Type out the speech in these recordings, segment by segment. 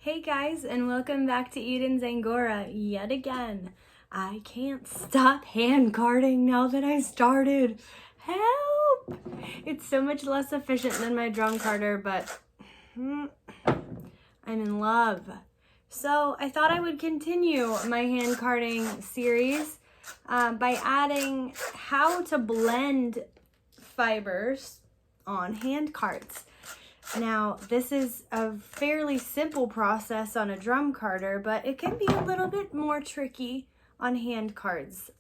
Hey guys, and welcome back to Eden's Angora yet again. I can't stop hand carding now that I started. Help! It's so much less efficient than my drum carder, but I'm in love. So I thought I would continue my hand carding series by adding how to blend fibers on hand cards. Now, this is a fairly simple process on a drum carder, but it can be a little bit more tricky on hand cards,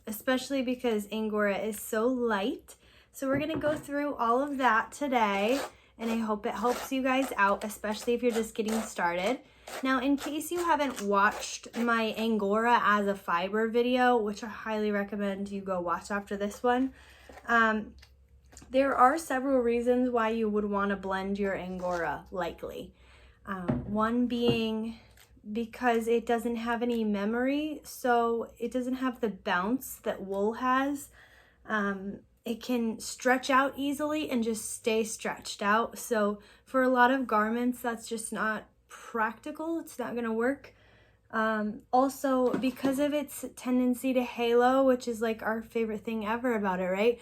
especially because Angora is so light. So we're gonna go through all of that today, and I hope it helps you guys out, especially if you're just getting started. Now, in case you haven't watched my Angora as a fiber video, which I highly recommend you go watch after this one, there are several reasons why you would want to blend your Angora lightly. One being because it doesn't have any memory, so it doesn't have the bounce that wool has. It can stretch out easily and just stay stretched out. So for a lot of garments, that's just not practical. It's not going to work. Also, because of its tendency to halo, which is like our favorite thing ever about it, right?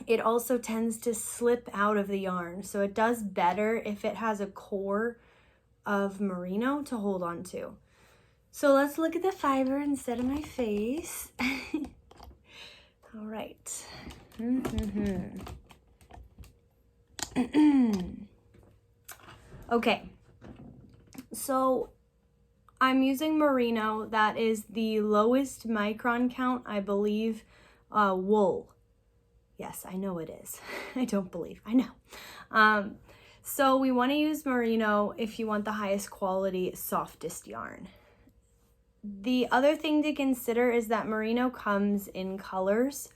It also tends to slip out of the yarn. So it does better if it has a core of merino to hold on to. So let's look at the fiber instead of my face. All right. Okay. So I'm using merino. That is the lowest micron count, I believe, wool. Yes, I know it is. I don't believe, I know. So we want to use merino if you want the highest quality, softest yarn. The other thing to consider is that merino comes in colors,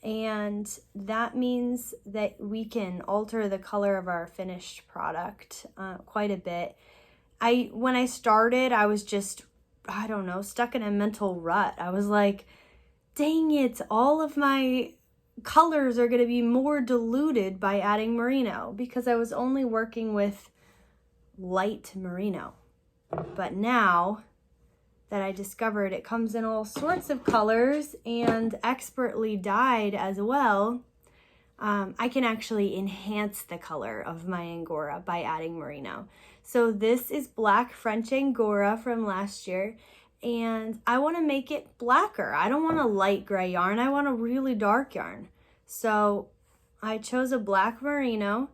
and that means that we can alter the color of our finished product quite a bit. When I started, I was just, I don't know, stuck in a mental rut. I was like, dang it, all of my colors are going to be more diluted by adding merino, because I was only working with light merino. But now that I discovered it comes in all sorts of colors and expertly dyed as well, I can actually enhance the color of my Angora by adding merino. So this is black French Angora from last year, and I want to make it blacker. I don't want a light gray yarn. I want a really dark yarn. So I chose a black merino,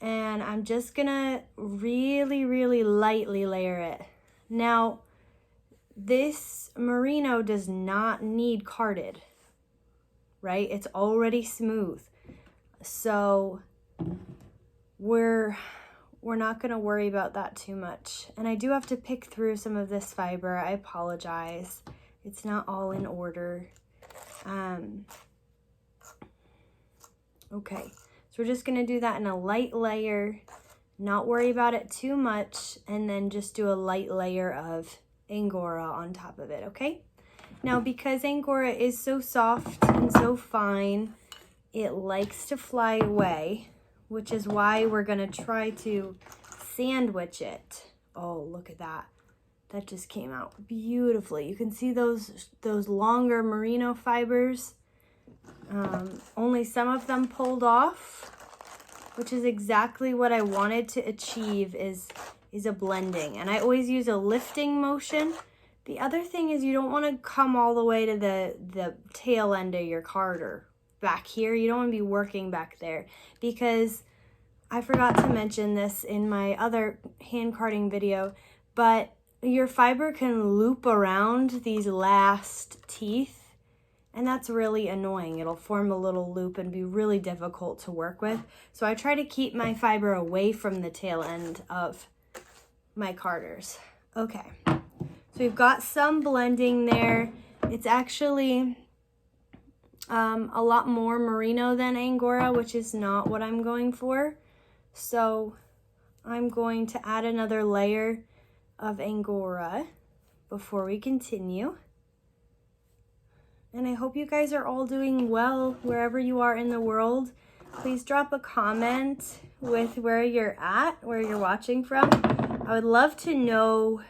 and I'm just gonna really, really lightly layer it. Now, this merino does not need carded, right? It's already smooth. So we're not gonna worry about that too much. And I do have to pick through some of this fiber. I apologize. It's not all in order. Okay, so we're just gonna do that in a light layer, not worry about it too much, and then just do a light layer of Angora on top of it, okay? Now, because Angora is so soft and so fine, it likes to fly away, which is why we're gonna try to sandwich it. Oh, look at that. That just came out beautifully. You can see those longer merino fibers. Only some of them pulled off, which is exactly what I wanted to achieve, is a blending. And I always use a lifting motion. The other thing is you don't want to come all the way to the tail end of your carder back here. You don't want to be working back there, because I forgot to mention this in my other hand carding video, but your fiber can loop around these last teeth, and that's really annoying. It'll form a little loop and be really difficult to work with. So I try to keep my fiber away from the tail end of my carders. Okay, so we've got some blending there. It's actually a lot more merino than Angora, which is not what I'm going for. So I'm going to add another layer of Angora before we continue. And I hope you guys are all doing well wherever you are in the world. please drop a comment with where you're at, where you're watching from. I would love to know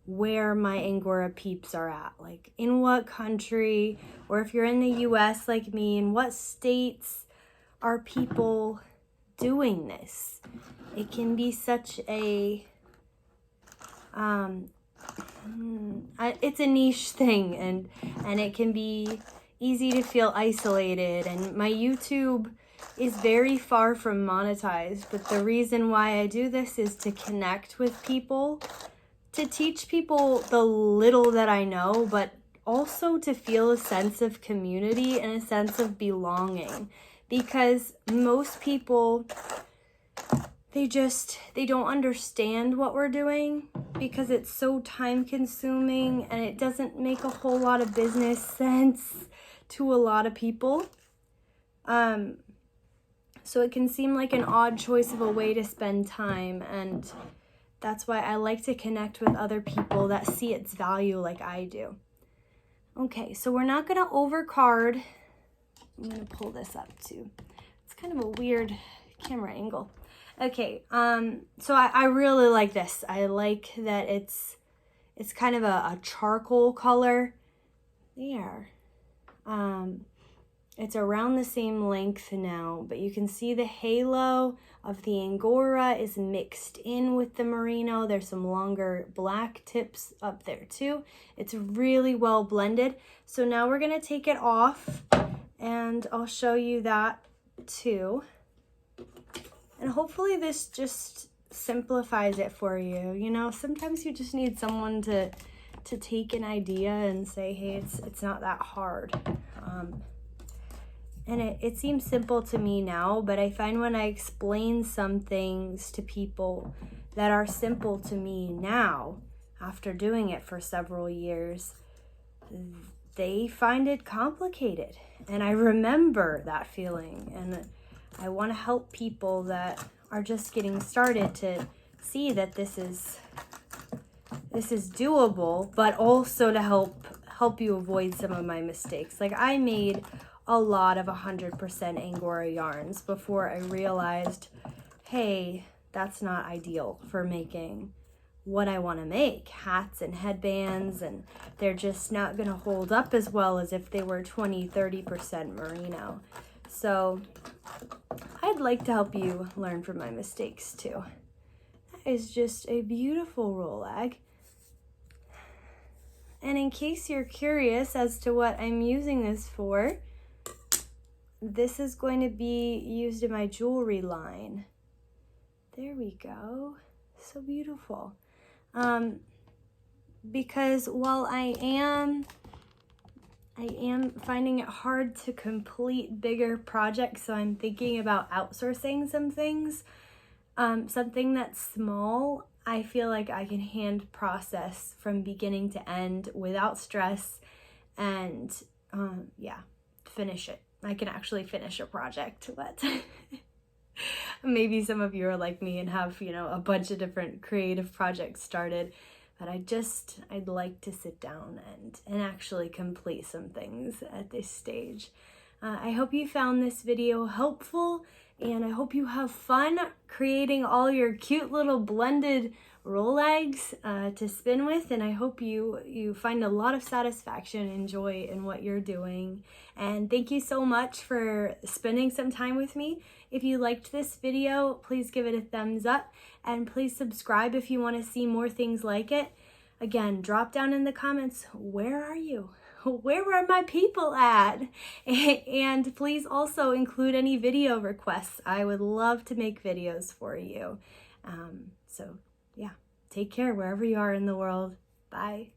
where my Angora peeps are at, like in what country, or if you're in the US like me, in what states are people doing this? It can be such a it's a niche thing, and it can be easy to feel isolated, and my YouTube is very far from monetized, but the reason why I do this is to connect with people, to teach people the little that I know, but also to feel a sense of community and a sense of belonging, because most people, they don't understand what we're doing because it's so time consuming and it doesn't make a whole lot of business sense to a lot of people. So it can seem like an odd choice of a way to spend time, and that's why I like to connect with other people that see its value like I do. Okay, so we're not gonna overcard. I'm gonna pull this up too. It's kind of a weird camera angle. Okay, so I really like this. I like that it's kind of a charcoal color. There. It's around the same length now, but you can see the halo of the Angora is mixed in with the merino. There's some longer black tips up there too. It's really well blended. So now we're gonna take it off and I'll show you that too. And hopefully this just simplifies it for you. You know, sometimes you just need someone to take an idea and say, hey, it's not that hard. And it seems simple to me now, but I find when I explain some things to people that are simple to me now, after doing it for several years, they find it complicated. And I remember that feeling. And I want to help people that are just getting started to see that this is doable, but also to help you avoid some of my mistakes. Like, I made a lot of 100% Angora yarns before I realized, hey, that's not ideal for making what I want to make, hats and headbands, and they're just not going to hold up as well as if they were 20-30% merino. So I'd like to help you learn from my mistakes too. That is just a beautiful Rolag. And in case you're curious as to what I'm using this for, this is going to be used in my jewelry line. There we go. So beautiful. Because while I am finding it hard to complete bigger projects, so I'm thinking about outsourcing some things, something that's small, I feel like I can hand process from beginning to end without stress and yeah, finish it. I can actually finish a project, but maybe some of you are like me and have, you know, a bunch of different creative projects started, but I'd like to sit down and actually complete some things at this stage. I hope you found this video helpful, and I hope you have fun creating all your cute little blended Rolags to spin with, and I hope you find a lot of satisfaction and joy in what you're doing. And thank you so much for spending some time with me. If you liked this video, please give it a thumbs up, and please subscribe if you want to see more things like it. Again, drop down in the comments, where are you? Where are my people at? And please also include any video requests. I would love to make videos for you. So yeah, take care wherever you are in the world. Bye.